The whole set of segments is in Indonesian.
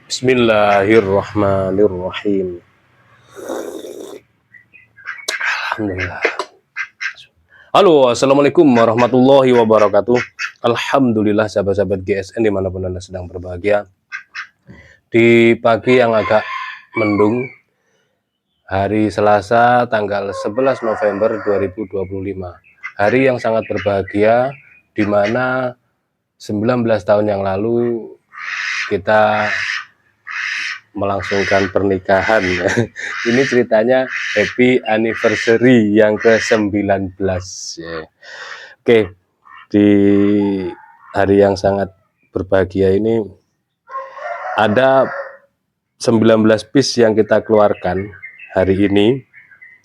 Bismillahirrahmanirrahim. Alhamdulillah. Halo, assalamualaikum warahmatullahi wabarakatuh. Alhamdulillah, sahabat-sahabat GSN dimanapun Anda sedang berbahagia. Di pagi yang agak mendung, hari Selasa tanggal 11 November 2025. Hari yang sangat berbahagia, di mana 19 tahun yang lalu kita melangsungkan pernikahan. Ini ceritanya happy anniversary yang ke-19 ya. Oke, di hari yang sangat berbahagia ini ada 19 piece yang kita keluarkan hari ini.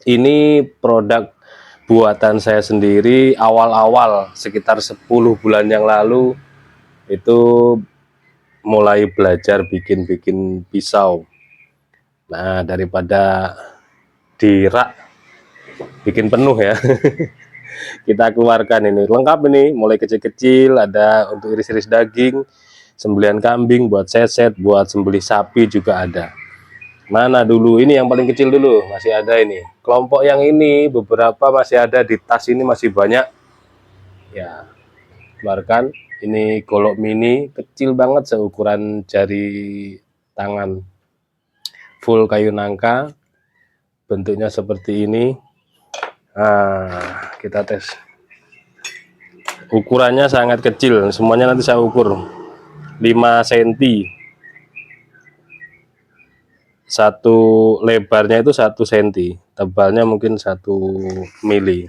Ini produk buatan saya sendiri awal-awal sekitar 10 bulan yang lalu itu mulai belajar bikin pisau. Nah, daripada dirak bikin penuh ya, kita keluarkan ini lengkap, ini mulai kecil-kecil, ada untuk iris-iris daging, sembelihan kambing, buat seset, buat sembelih sapi juga ada. Mana dulu, ini yang paling kecil dulu, masih ada ini. Kelompok yang ini beberapa masih ada di tas, ini masih banyak ya. Keluarkan. Ini golok mini, kecil banget seukuran jari tangan, full kayu nangka, bentuknya seperti ini. Nah, kita tes. Ukurannya sangat kecil, semuanya nanti saya ukur 5 cm. Satu lebarnya itu 1 cm, tebalnya mungkin 1 mili.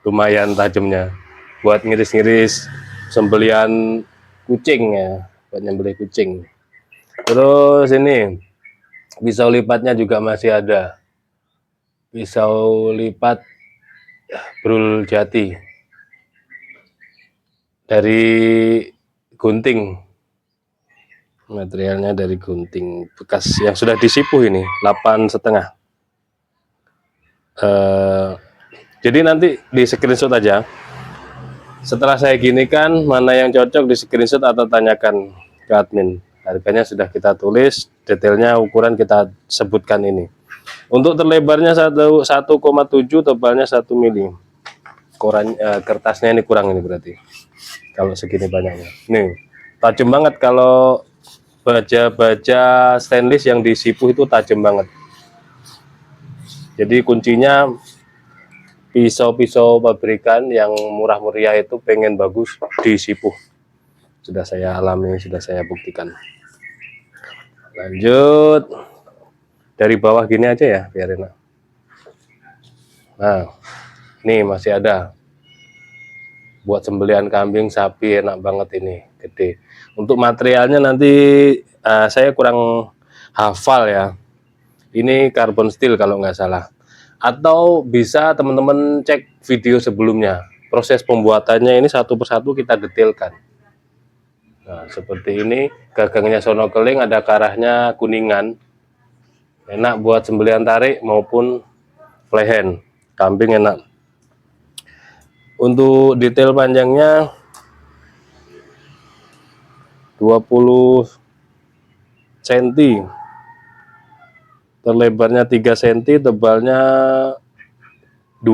Lumayan tajamnya. Buat ngiris-ngiris sembelian kucing ya, buat nyembelih kucing. Terus ini pisau lipatnya juga masih ada, pisau lipat brul jati dari gunting, materialnya dari gunting bekas yang sudah disipuh, ini 8,5. Jadi nanti di screenshot aja. Setelah saya ginikan, mana yang cocok di screenshot atau tanyakan ke admin. Harganya sudah kita tulis, detailnya ukuran kita sebutkan ini. Untuk terlebarnya 1,7, tebalnya 1 mili. Kertasnya ini kurang, ini berarti kalau segini banyaknya. Nih, tajam banget. Kalau baja-baja stainless yang disipuh itu tajam banget. Jadi kuncinya pisau-pisau pabrikan yang murah meriah itu pengen bagus disipuh. Sudah saya alami, sudah saya buktikan. Lanjut dari bawah gini aja ya, biar enak. Nah, ini masih ada buat sembelihan kambing, sapi, enak banget ini, gede. Untuk materialnya nanti saya kurang hafal ya. Ini carbon steel kalau nggak salah. Atau bisa teman-teman cek video sebelumnya. Proses pembuatannya ini satu persatu kita detailkan. Nah, seperti ini, gagangnya sono keling, ada karahnya kuningan. Enak buat sembelihan tarik maupun plehen. Kambing enak. Untuk detail panjangnya 20 cm. Terlebarnya 3 cm, tebalnya 1,5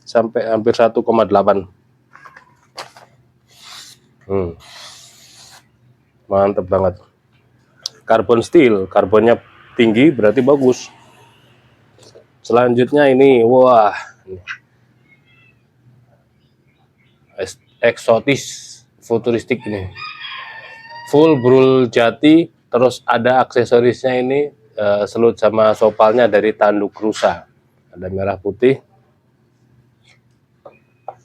sampai hampir 1,8. Mantep banget. Carbon steel, karbonnya tinggi berarti bagus. Selanjutnya ini, wah, eksotis, futuristik ini. Full brul jati, terus ada aksesorisnya ini, selut sama sopalnya dari tanduk rusa. Ada merah putih.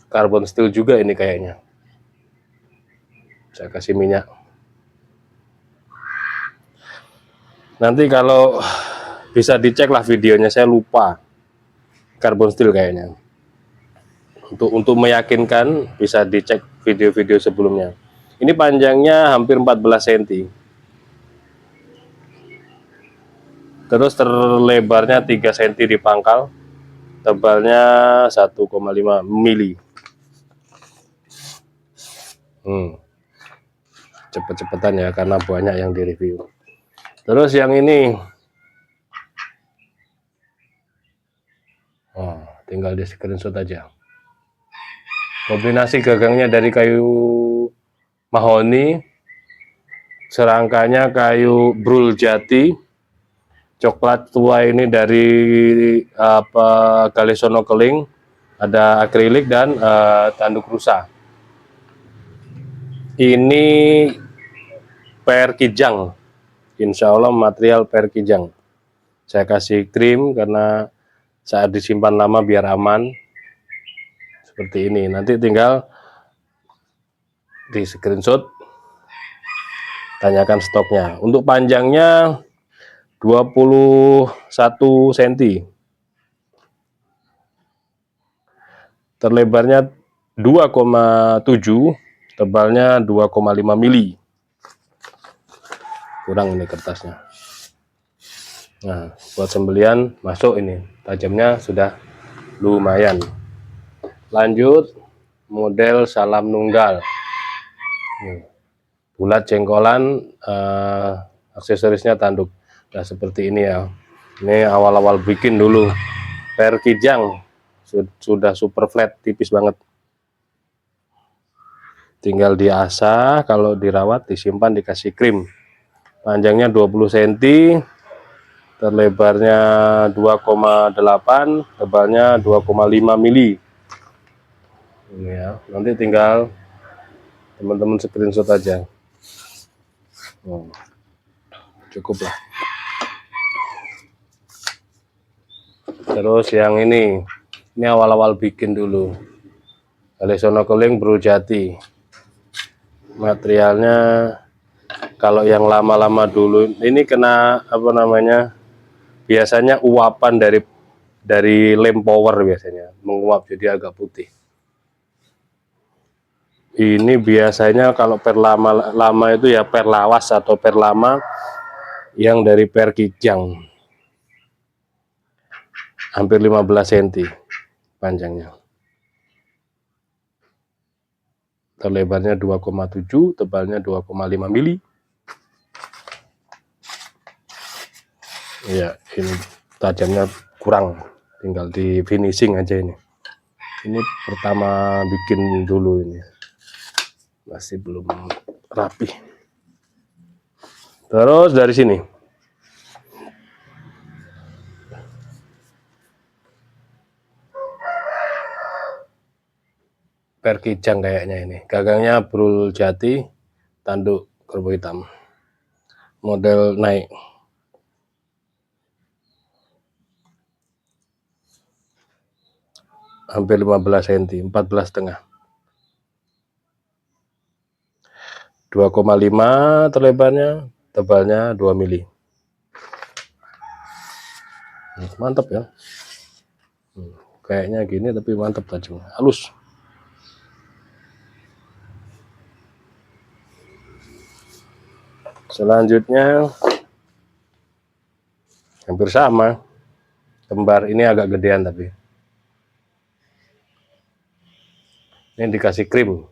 Carbon steel juga ini kayaknya. Saya kasih minyak. Nanti kalau bisa dicek lah videonya, saya lupa. Carbon steel kayaknya. Untuk meyakinkan bisa dicek video-video sebelumnya. Ini panjangnya hampir 14 cm. Terus terlebarnya 3 cm di pangkal. Tebalnya 1,5 mili. Cepet-cepetan ya karena banyak yang direview. Terus yang ini, tinggal di screenshot aja. Kombinasi gagangnya dari kayu mahoni, serangkanya kayu brul jati, coklat tua ini dari Galesono keling, ada akrilik dan tanduk rusa. Ini per kijang, insya Allah material per kijang. Saya kasih krim karena saat disimpan lama biar aman. Seperti ini, nanti tinggal di screenshot, tanyakan stoknya. Untuk panjangnya 21 cm, terlebarnya 2,7, tebalnya 2,5 mili. Kurang ini kertasnya. Nah, buat sembelian masuk ini, tajamnya sudah lumayan. Lanjut, model salam nunggal. Bulat jengkolan, aksesorisnya tanduk. Nah, seperti ini ya. Ini awal-awal bikin dulu. Per kijang, sudah super flat, tipis banget. Tinggal diasah, kalau dirawat, disimpan, dikasih krim. Panjangnya 20 cm, terlebarnya 2,8, tebalnya 2,5 mili. Ini ya, nanti tinggal teman-teman screenshot aja. Cukup lah. Terus yang ini awal-awal bikin dulu. Galesono keling brul jati. Materialnya kalau yang lama-lama dulu ini kena apa namanya? Biasanya uapan dari lem power biasanya menguap jadi agak putih. Ini biasanya kalau per lama itu ya per lawas atau per lama yang dari per kijang. Hampir 15 cm panjangnya. Terlebarnya 2,7, tebalnya 2,5 mili. Ya, ini tajamnya kurang, tinggal di finishing aja ini. Ini pertama bikin dulu ini, masih belum rapi. Terus dari sini, per kijang kayaknya ini. Gagangnya brul jati, tanduk kerbau hitam. Model naik. Hampir 15 cm, 14,5. 2,5 terlebarnya, tebalnya 2 mili. Mantap ya. Kayaknya gini tapi mantap tajamnya, halus. Selanjutnya hampir sama, kembar, ini agak gedean tapi ini dikasih krim.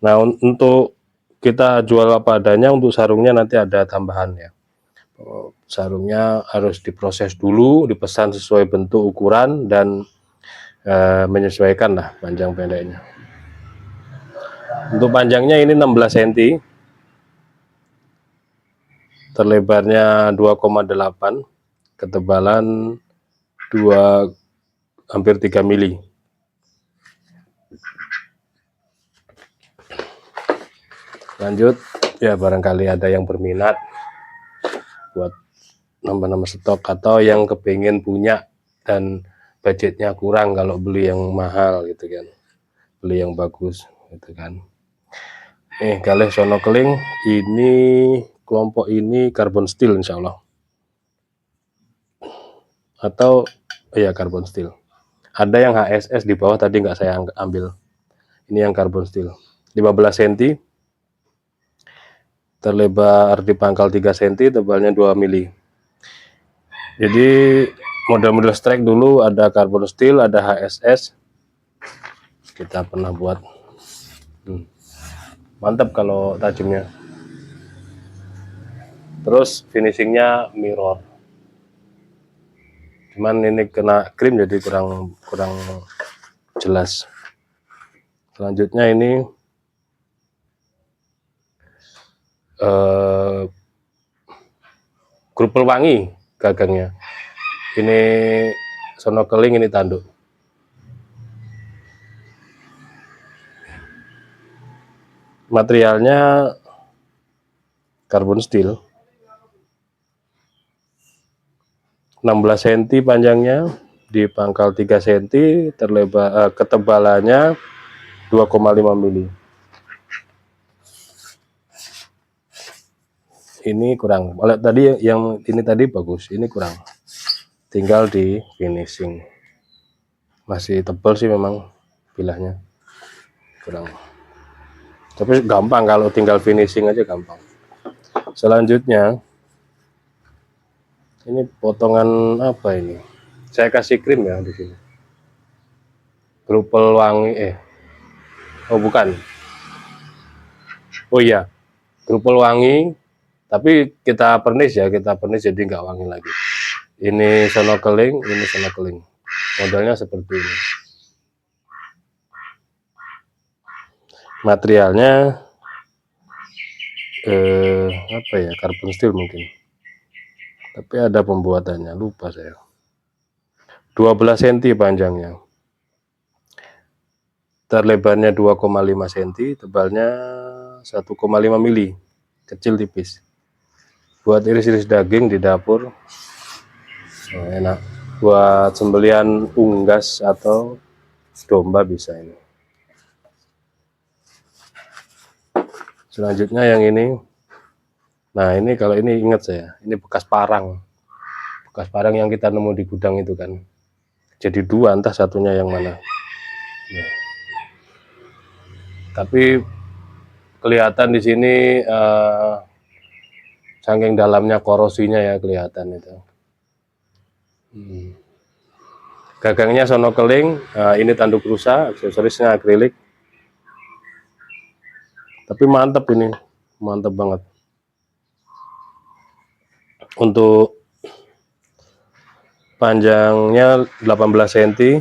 Nah, untuk kita jual apa adanya, untuk sarungnya nanti ada tambahan ya. Sarungnya harus diproses dulu, dipesan sesuai bentuk ukuran dan menyesuaikan lah panjang pendeknya. Untuk panjangnya ini 16 cm, terlebarnya 2,8, ketebalan hampir 3 mili. Lanjut ya, barangkali ada yang berminat buat nambah-nambah stok atau yang kepingin punya dan budgetnya kurang kalau beli yang mahal gitu kan, beli yang bagus gitu kan. Galesono keling ini, kelompok ini karbon steel insya Allah, atau ya karbon steel. Ada yang HSS di bawah tadi nggak saya ambil. Ini yang karbon steel, 15 cm, terlebar di pangkal 3 cm, tebalnya 2 mili. Jadi model-model strike dulu ada karbon steel, ada HSS. Kita pernah buat. mantap kalau tajamnya. Terus finishingnya mirror, cuman ini kena krim jadi kurang jelas. Selanjutnya ini Grupel wangi gagangnya, ini sono keling, ini tanduk. Materialnya karbon steel, 16 cm panjangnya, di pangkal 3 cm, terlebar ketebalannya 2,5 mili. Ini kurang. Oleh tadi yang ini tadi bagus, ini kurang. Tinggal di finishing. Masih tebal sih memang bilahnya. Kurang. Tapi gampang kalau tinggal finishing aja gampang. Selanjutnya ini potongan apa ini? Saya kasih krim ya di sini. Grupel wangi oh bukan. Oh iya, grupel wangi, tapi kita pernis ya, jadi nggak wangi lagi. Ini sono keling, ini sono keling. Modelnya seperti ini. Materialnya apa ya, karbon steel mungkin. Tapi ada pembuatannya, lupa saya. 12 cm panjangnya. Terlebarnya 2,5 cm, tebalnya 1,5 mili. Kecil tipis. Buat iris-iris daging di dapur. Enak. Buat sembelian unggas atau domba bisa ini. Selanjutnya yang ini. Nah, ini kalau ini ingat saya, ini bekas parang. Bekas parang yang kita nemu di gudang itu kan. Jadi dua, entah satunya yang mana. Ya. Tapi kelihatan di sini saking dalamnya korosinya ya, kelihatan itu. Gagangnya sono keling, ini tanduk rusa, aksesorisnya akrilik. Tapi mantep ini, mantep banget. Untuk panjangnya 18 cm,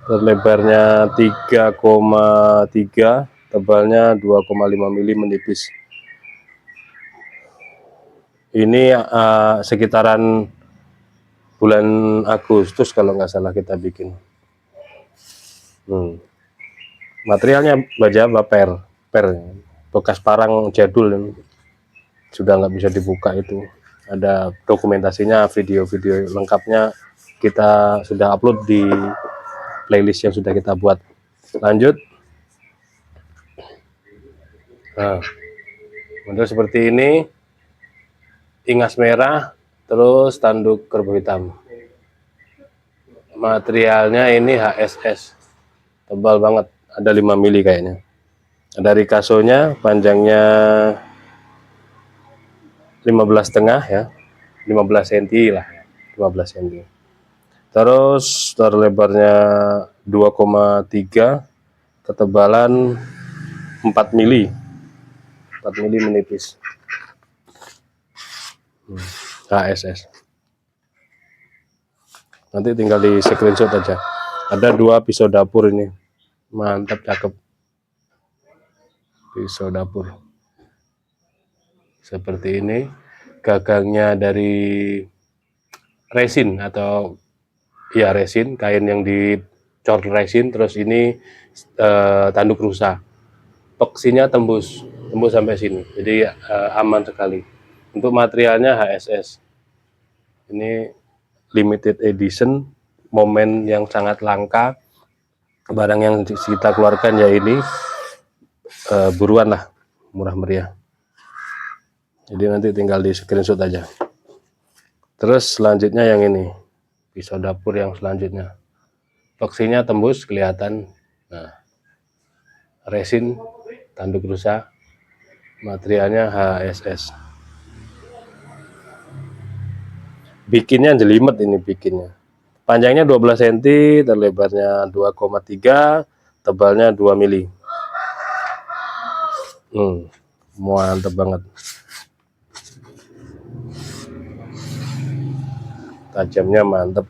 terlebarnya 3,3, tebalnya 2,5 mili, menipis. Ini sekitaran bulan Agustus kalau nggak salah kita bikin. Materialnya baja per bekas parang jadul, sudah nggak bisa dibuka itu. Ada dokumentasinya, video-video lengkapnya kita sudah upload di playlist yang sudah kita buat. Lanjut. Nah, model seperti ini, ingas merah, terus tanduk kerbau hitam. Materialnya ini HSS, tebal banget, ada 5 mili kayaknya. Dari kasonya panjangnya 15,5 ya, 15 cm lah, 15 cm. Terus terlebarnya 2,3, ketebalan 4 mili, 4 mili, menipis. HSS. Nanti tinggal di screenshot aja. Ada 2 pisau dapur ini, mantap, cakep. Pisau dapur seperti ini, gagangnya dari resin atau ya resin, kain yang dicor resin. Terus ini tanduk rusa, peksinya tembus sampai sini, jadi aman sekali. Untuk materialnya HSS, ini limited edition, momen yang sangat langka. Barang yang kita keluarkan ya ini, buruan lah, murah meriah. Jadi nanti tinggal di screenshot aja. Terus selanjutnya yang ini, pisau dapur yang selanjutnya, peksinya tembus kelihatan. Nah, resin, tanduk rusa, materialnya HSS. Bikinnya jelimet ini bikinnya. Panjangnya 12 cm, terlebarnya 2,3, tebalnya 2 mili. Mantep banget, tajamnya mantep.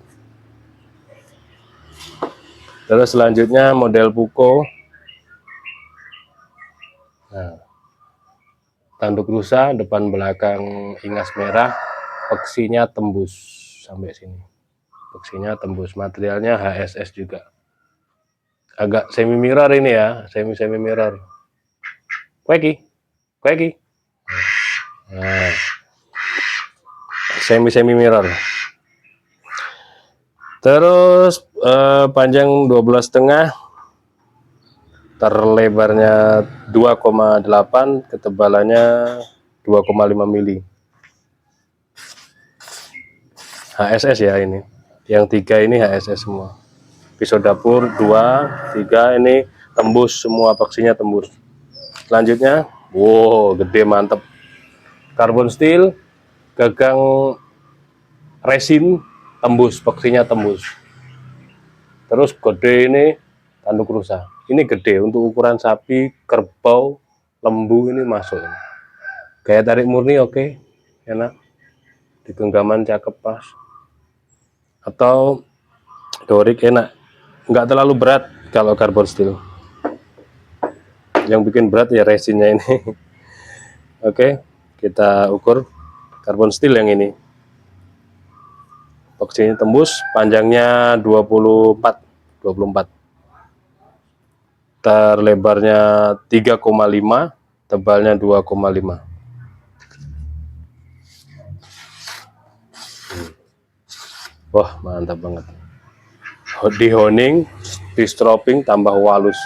Terus selanjutnya model Puko. Nah, tanduk rusa, depan belakang ingas merah, peksinya tembus sampai sini. Peksinya tembus, materialnya HSS juga. Agak semi mirror ini ya, semi mirror. Kueki. Nah, semi mirror. Terus panjang 12,5, terlebarnya 2,8, ketebalannya 2,5 mili. HSS ya ini. Yang 3 ini HSS semua. Pisau dapur 2, 3 ini tembus semua, peksinya tembus. Selanjutnya, wow, gede mantep. Carbon steel, gagang resin tembus, peksinya tembus. Terus gede ini tanduk rusa. Ini gede untuk ukuran sapi, kerbau, lembu ini masuk. Gaya tarik murni oke, enak. Di genggaman cakep pas. Atau dorik enak. Nggak terlalu berat kalau carbon steel. Yang bikin berat ya resinnya ini. Oke, kita ukur carbon steel yang ini. Peksinya tembus, panjangnya 24, terlebarnya 3,5, tebalnya 2,5. Wah, mantap banget. Di honing, di stropping, tambah walus.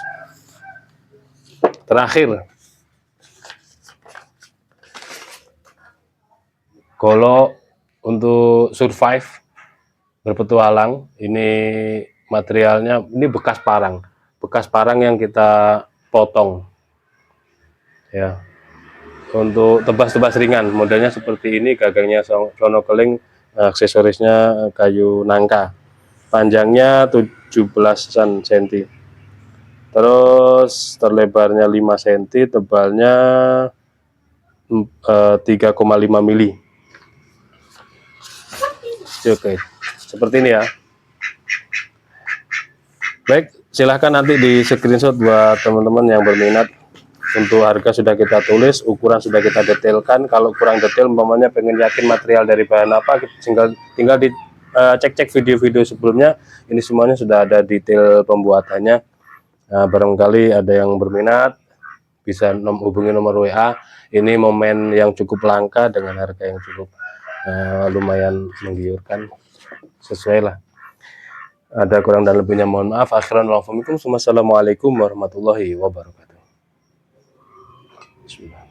Terakhir, kalau untuk survive berpetualang, ini materialnya ini bekas parang yang kita potong ya. Untuk tebas-tebas ringan, modelnya seperti ini, gagangnya sono keling, aksesorisnya kayu nangka, panjangnya 17 cm, terus terlebarnya 5 cm, tebalnya 3,5 mili. Oke, seperti ini ya. Baik, silahkan nanti di screenshot buat teman-teman yang berminat. Untuk harga sudah kita tulis, ukuran sudah kita detailkan. Kalau kurang detail, umpamanya pengen yakin material dari bahan apa, tinggal di cek video-video sebelumnya. Ini semuanya sudah ada detail pembuatannya. Nah, barangkali ada yang berminat, bisa hubungi nomor WA. Ini momen yang cukup langka dengan harga yang cukup lumayan menggiurkan, sesuai lah. Ada kurang dan lebihnya mohon maaf. Assalamualaikum warahmatullahi wabarakatuh. Bismillah.